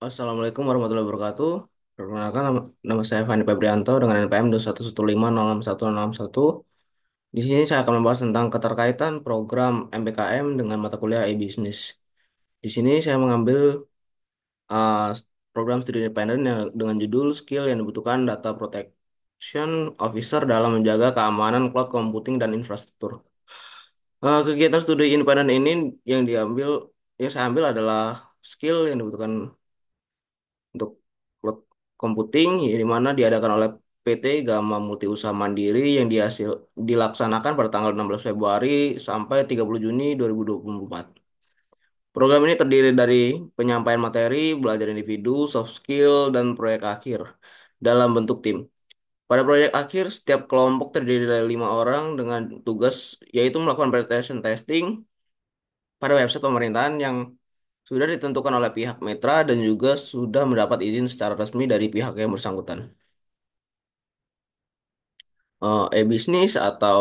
Assalamualaikum warahmatullahi wabarakatuh. Perkenalkan nama saya Fani Febrianto dengan NPM 211506161. Di sini saya akan membahas tentang keterkaitan program MBKM dengan mata kuliah e-business. Di sini saya mengambil uh, program studi independen yang dengan judul Skill yang dibutuhkan Data Protection Officer dalam menjaga keamanan cloud computing dan infrastruktur. Kegiatan studi independen ini yang diambil yang saya ambil adalah skill yang dibutuhkan untuk cloud computing di mana diadakan oleh PT Gama Multi Usaha Mandiri yang dilaksanakan pada tanggal 16 Februari sampai 30 Juni 2024. Program ini terdiri dari penyampaian materi, belajar individu, soft skill, dan proyek akhir dalam bentuk tim. Pada proyek akhir, setiap kelompok terdiri dari 5 orang dengan tugas yaitu melakukan penetration testing pada website pemerintahan yang sudah ditentukan oleh pihak mitra dan juga sudah mendapat izin secara resmi dari pihak yang bersangkutan. E-bisnis atau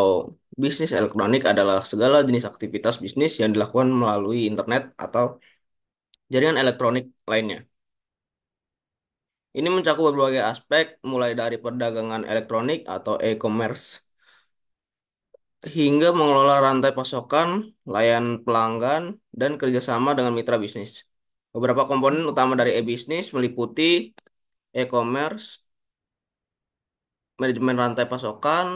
bisnis elektronik adalah segala jenis aktivitas bisnis yang dilakukan melalui internet atau jaringan elektronik lainnya. Ini mencakup berbagai aspek, mulai dari perdagangan elektronik atau e-commerce hingga mengelola rantai pasokan, layanan pelanggan, dan kerjasama dengan mitra bisnis. Beberapa komponen utama dari e-bisnis meliputi e-commerce, manajemen rantai pasokan,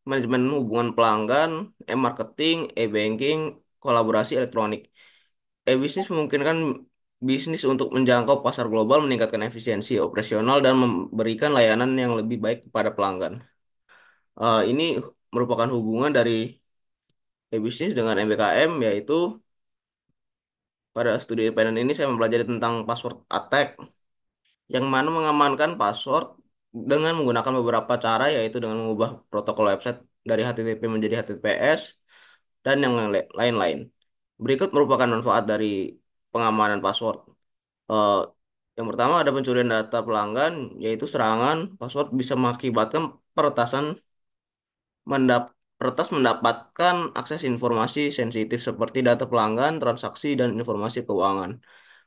manajemen hubungan pelanggan, e-marketing, e-banking, kolaborasi elektronik. E-bisnis memungkinkan bisnis untuk menjangkau pasar global, meningkatkan efisiensi operasional, dan memberikan layanan yang lebih baik kepada pelanggan. Ini merupakan hubungan dari e-bisnis dengan MBKM, yaitu pada studi independen ini saya mempelajari tentang password attack, yang mana mengamankan password dengan menggunakan beberapa cara, yaitu dengan mengubah protokol website dari HTTP menjadi HTTPS dan yang lain-lain. Berikut merupakan manfaat dari pengamanan password. Eh, yang pertama ada pencurian data pelanggan, yaitu serangan password bisa mengakibatkan peretasan peretas mendapatkan akses informasi sensitif seperti data pelanggan, transaksi, dan informasi keuangan.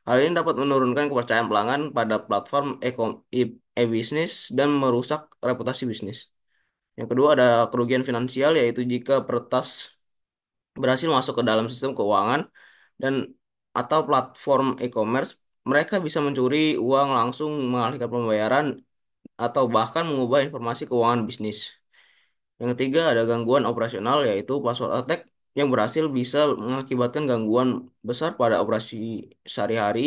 Hal ini dapat menurunkan kepercayaan pelanggan pada platform e-bisnis dan merusak reputasi bisnis. Yang kedua ada kerugian finansial, yaitu jika peretas berhasil masuk ke dalam sistem keuangan dan atau platform e-commerce, mereka bisa mencuri uang langsung, mengalihkan pembayaran, atau bahkan mengubah informasi keuangan bisnis. Yang ketiga ada gangguan operasional, yaitu password attack yang berhasil bisa mengakibatkan gangguan besar pada operasi sehari-hari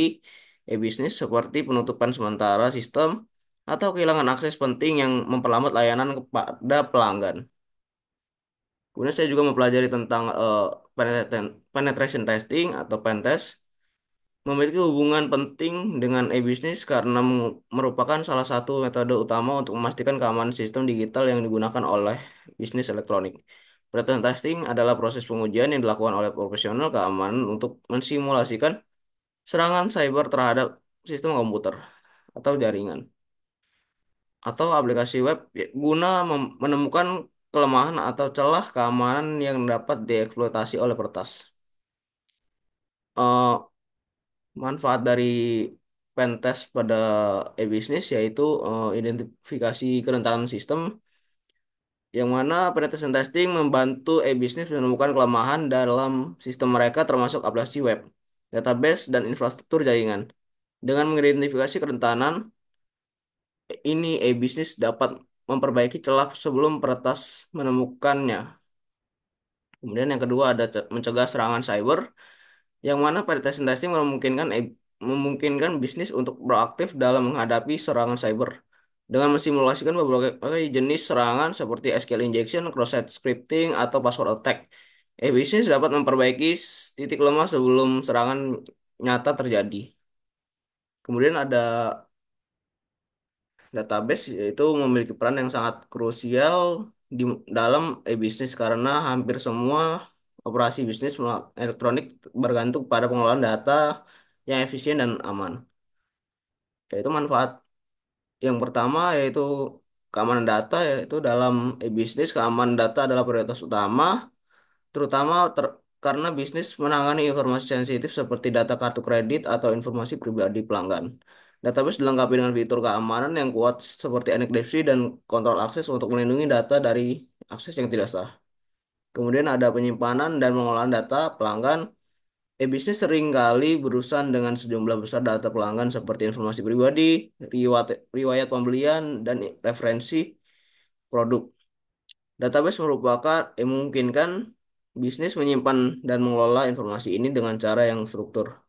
e-bisnis seperti penutupan sementara sistem atau kehilangan akses penting yang memperlambat layanan kepada pelanggan. Kemudian saya juga mempelajari tentang penetration testing atau pentest, memiliki hubungan penting dengan e-bisnis karena merupakan salah satu metode utama untuk memastikan keamanan sistem digital yang digunakan oleh bisnis elektronik. Penetration testing adalah proses pengujian yang dilakukan oleh profesional keamanan untuk mensimulasikan serangan cyber terhadap sistem komputer atau jaringan atau aplikasi web guna menemukan kelemahan atau celah keamanan yang dapat dieksploitasi oleh peretas. Eh, Manfaat dari pentest pada e-bisnis yaitu identifikasi kerentanan sistem, yang mana penetration testing membantu e-bisnis menemukan kelemahan dalam sistem mereka termasuk aplikasi web, database, dan infrastruktur jaringan. Dengan mengidentifikasi kerentanan ini, e-bisnis dapat memperbaiki celah sebelum peretas menemukannya. Kemudian yang kedua ada mencegah serangan cyber, yang mana penetration testing memungkinkan bisnis untuk proaktif dalam menghadapi serangan cyber dengan mensimulasikan berbagai jenis serangan seperti SQL injection, cross-site scripting, atau password attack. Bisnis dapat memperbaiki titik lemah sebelum serangan nyata terjadi. Kemudian ada database, yaitu memiliki peran yang sangat krusial di dalam e-bisnis karena hampir semua operasi bisnis elektronik bergantung pada pengelolaan data yang efisien dan aman. Yaitu manfaat yang pertama yaitu keamanan data, yaitu dalam e-bisnis keamanan data adalah prioritas utama, terutama karena bisnis menangani informasi sensitif seperti data kartu kredit atau informasi pribadi pelanggan. Database dilengkapi dengan fitur keamanan yang kuat seperti enkripsi dan kontrol akses untuk melindungi data dari akses yang tidak sah. Kemudian ada penyimpanan dan pengolahan data pelanggan. E-bisnis seringkali berurusan dengan sejumlah besar data pelanggan seperti informasi pribadi, riwayat, riwayat pembelian, dan referensi produk. Database memungkinkan bisnis menyimpan dan mengelola informasi ini dengan cara yang struktur,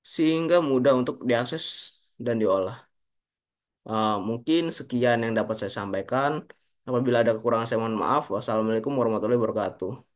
sehingga mudah untuk diakses dan diolah. Mungkin sekian yang dapat saya sampaikan. Apabila ada kekurangan, saya mohon maaf. Wassalamualaikum warahmatullahi wabarakatuh.